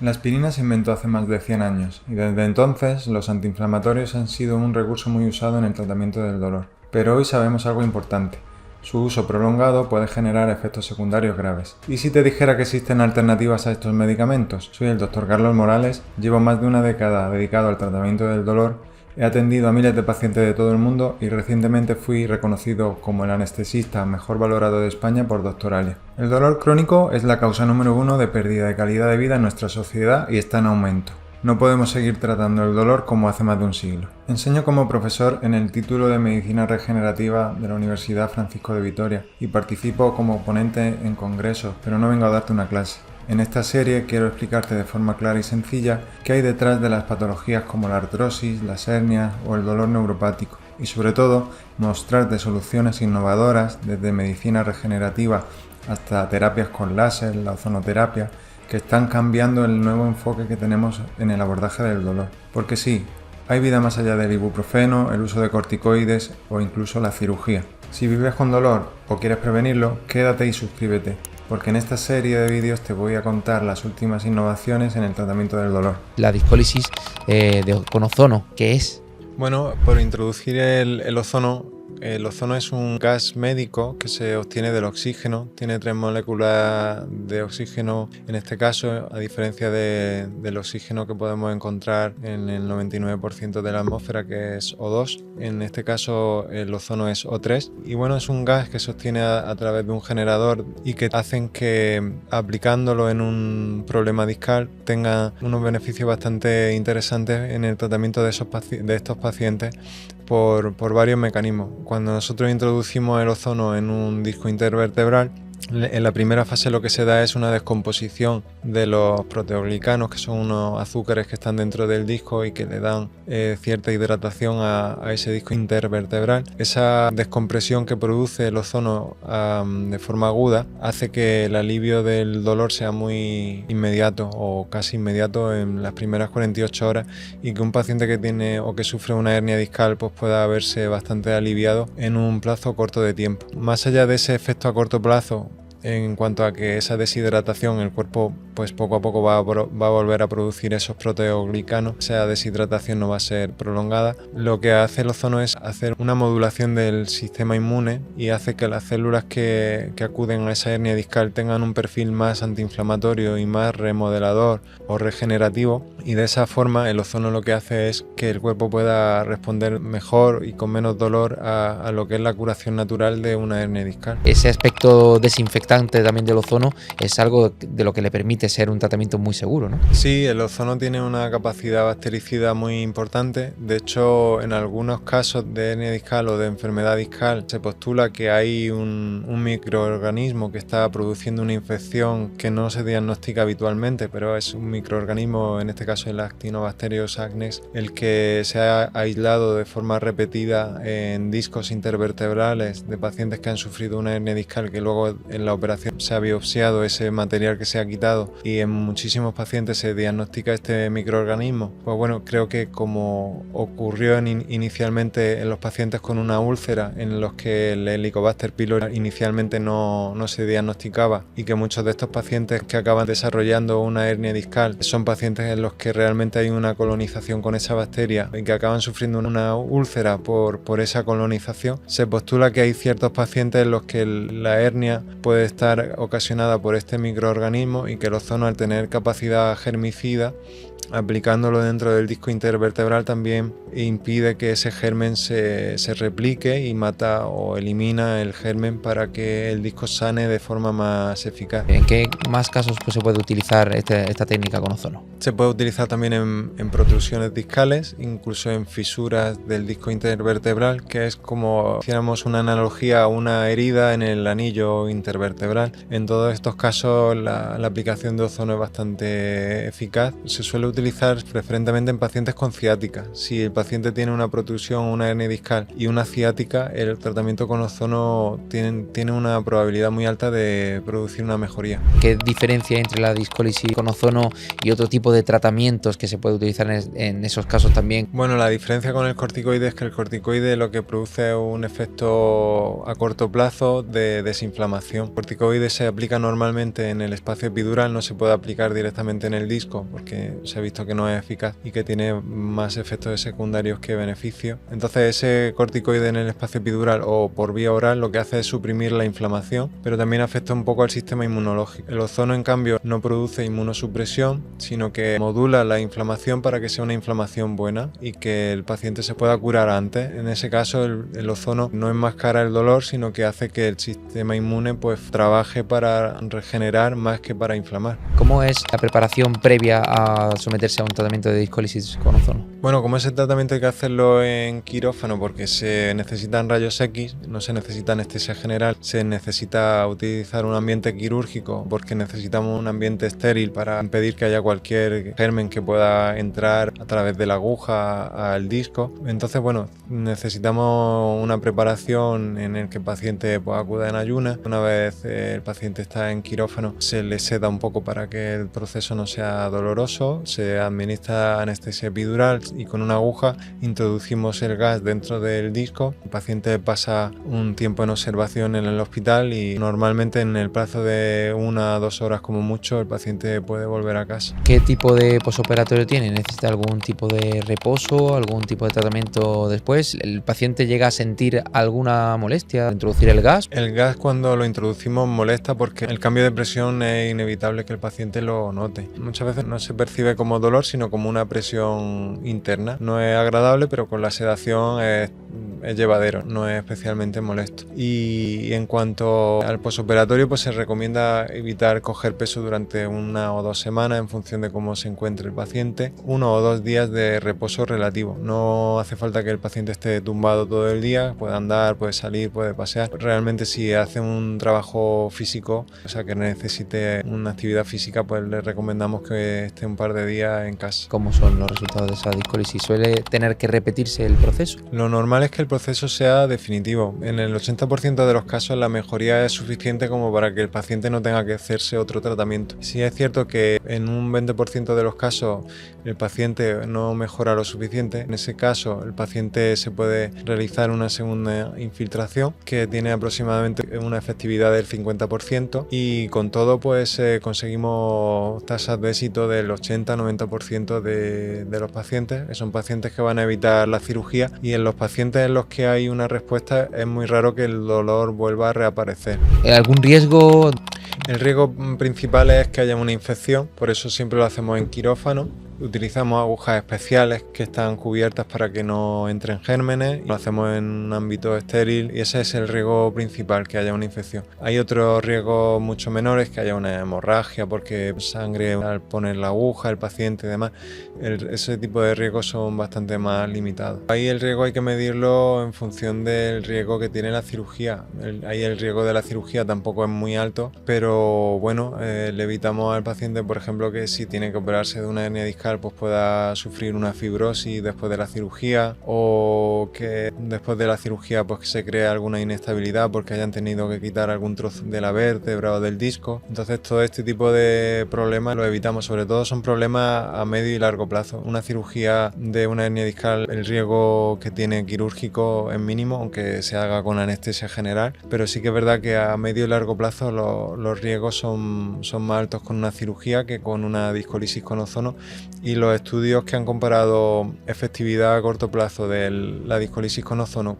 La aspirina se inventó hace más de 100 años y desde entonces los antiinflamatorios han sido un recurso muy usado en el tratamiento del dolor. Pero hoy sabemos algo importante. Su uso prolongado puede generar efectos secundarios graves. ¿Y si te dijera que existen alternativas a estos medicamentos? Soy el Dr. Carlos Morales, llevo más de una década dedicado al tratamiento del dolor. He atendido a miles de pacientes de todo el mundo y recientemente fui reconocido como el anestesista mejor valorado de España por Doctoralia. El dolor crónico es la causa número 1 de pérdida de calidad de vida en nuestra sociedad y está en aumento. No podemos seguir tratando el dolor como hace más de un siglo. Enseño como profesor en el título de Medicina Regenerativa de la Universidad Francisco de Vitoria y participo como ponente en congresos, pero no vengo a darte una clase. En esta serie quiero explicarte de forma clara y sencilla qué hay detrás de las patologías como la artrosis, las hernias o el dolor neuropático y sobre todo mostrarte soluciones innovadoras desde medicina regenerativa hasta terapias con láser, la ozonoterapia, que están cambiando el nuevo enfoque que tenemos en el abordaje del dolor. Porque sí, hay vida más allá del ibuprofeno, el uso de corticoides o incluso la cirugía. Si vives con dolor o quieres prevenirlo, quédate y suscríbete, porque en esta serie de vídeos te voy a contar las últimas innovaciones en el tratamiento del dolor. La discólisis con ozono, ¿qué es? Bueno, por introducir el ozono es un gas médico que se obtiene del oxígeno. Tiene 3 moléculas de oxígeno en este caso, a diferencia del oxígeno que podemos encontrar en el 99% de la atmósfera, que es O2. En este caso el ozono es O3 y bueno, es un gas que se obtiene a través de un generador y que hacen que aplicándolo en un problema discal tenga unos beneficios bastante interesantes en el tratamiento de estos pacientes por varios mecanismos. Cuando nosotros introducimos el ozono en un disco intervertebral, en la primera fase lo que se da es una descomposición de los proteoglicanos, que son unos azúcares que están dentro del disco y que le dan cierta hidratación a ese disco intervertebral. Esa descompresión que produce el ozono de forma aguda hace que el alivio del dolor sea muy inmediato o casi inmediato en las primeras 48 horas y que un paciente que tiene o que sufre una hernia discal pues pueda verse bastante aliviado en un plazo corto de tiempo. Más allá de ese efecto a corto plazo, en cuanto a que esa deshidratación, el cuerpo pues poco a poco va a volver a producir esos proteoglicanos, esa deshidratación no va a ser prolongada. Lo que hace el ozono es hacer una modulación del sistema inmune y hace que las células que acuden a esa hernia discal tengan un perfil más antiinflamatorio y más remodelador o regenerativo, y de esa forma el ozono lo que hace es que el cuerpo pueda responder mejor y con menos dolor a lo que es la curación natural de una hernia discal. Ese aspecto desinfectante también del ozono es algo de lo que le permite ser un tratamiento muy seguro, ¿no? Sí, el ozono tiene una capacidad bactericida muy importante. De hecho, en algunos casos de hernia discal o de enfermedad discal se postula que hay un microorganismo que está produciendo una infección que no se diagnostica habitualmente, pero es un microorganismo, en este caso el Actinobacterius acnes, el que se ha aislado de forma repetida en discos intervertebrales de pacientes que han sufrido una hernia discal, que luego en la operación se ha biopsiado ese material que se ha quitado y en muchísimos pacientes se diagnostica este microorganismo. Pues bueno, creo que como ocurrió inicialmente en los pacientes con una úlcera, en los que el Helicobacter pylori inicialmente no se diagnosticaba, y que muchos de estos pacientes que acaban desarrollando una hernia discal son pacientes en los que realmente hay una colonización con esa bacteria y que acaban sufriendo una úlcera por esa colonización, se postula que hay ciertos pacientes en los que la hernia puede estar ocasionada por este microorganismo y que el ozono, al tener capacidad germicida, aplicándolo dentro del disco intervertebral también impide que ese germen se replique y mata o elimina el germen para que el disco sane de forma más eficaz. ¿En qué más casos pues, se puede utilizar esta técnica con ozono? Se puede utilizar también en protrusiones discales, incluso en fisuras del disco intervertebral, que es como si hiciéramos una analogía a una herida en el anillo intervertebral. En todos estos casos la aplicación de ozono es bastante eficaz. Se suele utilizar preferentemente en pacientes con ciática. Si el paciente tiene una protrusión, una hernia discal y una ciática, el tratamiento con ozono tiene una probabilidad muy alta de producir una mejoría. ¿Qué diferencia hay entre la discólisis con ozono y otro tipo de tratamiento tratamientos que se puede utilizar en esos casos también? Bueno, la diferencia con el corticoide es que el corticoide lo que produce es un efecto a corto plazo de desinflamación. El corticoide se aplica normalmente en el espacio epidural, no se puede aplicar directamente en el disco porque se ha visto que no es eficaz y que tiene más efectos secundarios que beneficios. Entonces ese corticoide en el espacio epidural o por vía oral lo que hace es suprimir la inflamación, pero también afecta un poco al sistema inmunológico. El ozono, en cambio, no produce inmunosupresión, sino que modula la inflamación para que sea una inflamación buena y que el paciente se pueda curar antes. En ese caso el ozono no enmascara el dolor, sino que hace que el sistema inmune pues trabaje para regenerar más que para inflamar. ¿Cómo es la preparación previa a someterse a un tratamiento de discólisis con ozono? Bueno, como ese tratamiento hay que hacerlo en quirófano porque se necesitan rayos X, no se necesita anestesia general, se necesita utilizar un ambiente quirúrgico porque necesitamos un ambiente estéril para impedir que haya cualquier germen que pueda entrar a través de la aguja al disco. Entonces, bueno, necesitamos una preparación en el que el paciente pues, acuda en ayunas. Una vez el paciente está en quirófano, se le seda un poco para que el proceso no sea doloroso, se administra anestesia epidural y con una aguja introducimos el gas dentro del disco. El paciente pasa un tiempo en observación en el hospital y normalmente en el plazo de 1 a 2 horas como mucho el paciente puede volver a casa. ¿Qué tipo de posoperatorio tiene? ¿Necesita algún tipo de reposo, algún tipo de tratamiento después? ¿El paciente llega a sentir alguna molestia al introducir el gas? El gas cuando lo introducimos molesta porque el cambio de presión es inevitable que el paciente lo note. Muchas veces no se percibe como dolor sino como una presión interna. No es agradable, pero con la sedación es llevadero, no es especialmente molesto. Y en cuanto al posoperatorio, pues se recomienda evitar coger peso durante 1 o 2 semanas en función de cómo se encuentre el paciente. 1 o 2 días de reposo relativo. No hace falta que el paciente esté tumbado todo el día, puede andar, puede salir, puede pasear. Realmente si hace un trabajo físico, o sea que necesite una actividad física, pues le recomendamos que esté un par de días en casa. ¿Cómo son los resultados de esa discólisis? ¿Suele tener que repetirse el proceso? Lo normal es que el proceso sea definitivo. En el 80% de los casos la mejoría es suficiente como para que el paciente no tenga que hacerse otro tratamiento. Sí es cierto que en un 20% de los casos el paciente no mejora lo suficiente. En ese caso el paciente se puede realizar una segunda infiltración que tiene aproximadamente una efectividad del 50% y con todo pues conseguimos tasas de éxito del 80-90% de los pacientes. Son pacientes que van a evitar la cirugía y en los pacientes en los que hay una respuesta es muy raro que el dolor vuelva a reaparecer. ¿Algún riesgo? El riesgo principal es que haya una infección, por eso siempre lo hacemos en quirófano. Utilizamos agujas especiales que están cubiertas para que no entren gérmenes. Lo hacemos en un ámbito estéril y ese es el riesgo principal, que haya una infección. Hay otros riesgos mucho menores, que haya una hemorragia porque sangre al poner la aguja, el paciente y demás. Ese tipo de riesgos son bastante más limitados. Ahí el riesgo hay que medirlo en función del riesgo que tiene la cirugía. Ahí el riesgo de la cirugía tampoco es muy alto, pero bueno, le evitamos al paciente, por ejemplo, que si tiene que operarse de una hernia discal pues pueda sufrir una fibrosis después de la cirugía o que después de la cirugía pues que se cree alguna inestabilidad porque hayan tenido que quitar algún trozo de la vértebra o del disco. Entonces todo este tipo de problemas lo evitamos, sobre todo son problemas a medio y largo plazo. Una cirugía de una hernia discal, el riesgo que tiene quirúrgico es mínimo, aunque se haga con anestesia general, pero sí que es verdad que a medio y largo plazo los riesgos son más altos con una cirugía que con una discólisis con ozono. Y los estudios que han comparado efectividad a corto plazo de la discólisis con ozono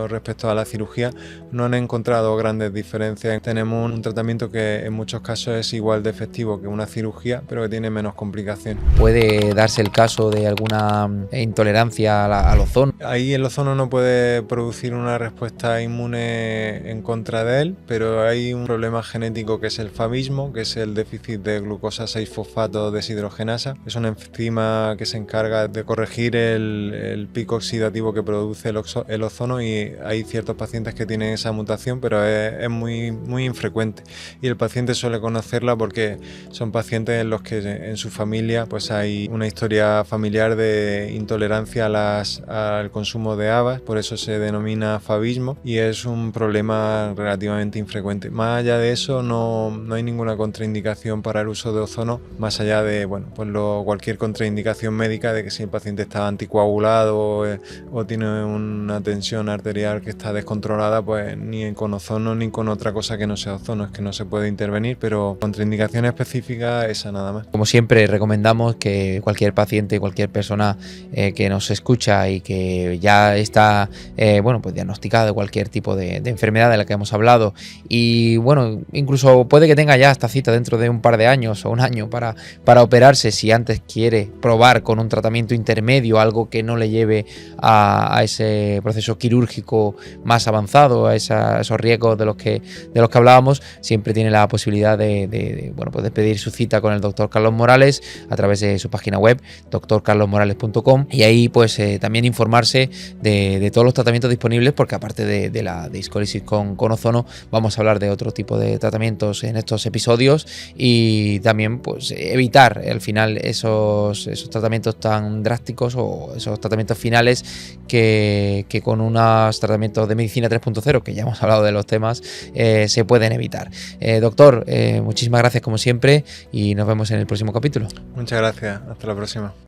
respecto a la cirugía no han encontrado grandes diferencias. Tenemos un tratamiento que en muchos casos es igual de efectivo que una cirugía, pero que tiene menos complicaciones. ¿Puede darse el caso de alguna intolerancia al ozono? Ahí el ozono no puede producir una respuesta inmune en contra de él, pero hay un problema genético que es el favismo, que es el déficit de glucosa 6-fosfato deshidrogenasa. Es una enzima que se encarga de corregir el pico oxidativo que produce el ozono y hay ciertos pacientes que tienen esa mutación, pero es muy infrecuente y el paciente suele conocerla porque son pacientes en los que en su familia pues hay una historia familiar de intolerancia al consumo de habas, por eso se denomina favismo y es un problema relativamente infrecuente. Más allá de eso no hay ninguna contraindicación para el uso de ozono, más allá de cualquier contraindicación médica de que si el paciente está anticoagulado o tiene una tensión arterial que está descontrolada, pues ni con ozono ni con otra cosa que no sea ozono es que no se puede intervenir, pero contraindicación específica esa nada más. Como siempre, recomendamos que cualquier paciente, cualquier persona que nos escucha y que ya está pues diagnosticado de cualquier tipo de enfermedad de la que hemos hablado, y bueno, incluso puede que tenga ya esta cita dentro de un par de años o un año para operarse, si antes quiere probar con un tratamiento intermedio, algo que no le lleve a ese proceso quirúrgico más avanzado, a esos riesgos de los que hablábamos, siempre tiene la posibilidad de pedir su cita con el doctor Carlos Morales a través de su página web, drcarlosmorales.com, y ahí pues también informarse de todos los tratamientos disponibles, porque aparte de la discólisis con ozono, vamos a hablar de otro tipo de tratamientos en estos episodios, y también pues evitar al final esos tratamientos tan drásticos o esos tratamientos finales que con unos tratamientos de medicina 3.0, que ya hemos hablado de los temas, se pueden evitar. Doctor, muchísimas gracias como siempre y nos vemos en el próximo capítulo. Muchas gracias, hasta la próxima.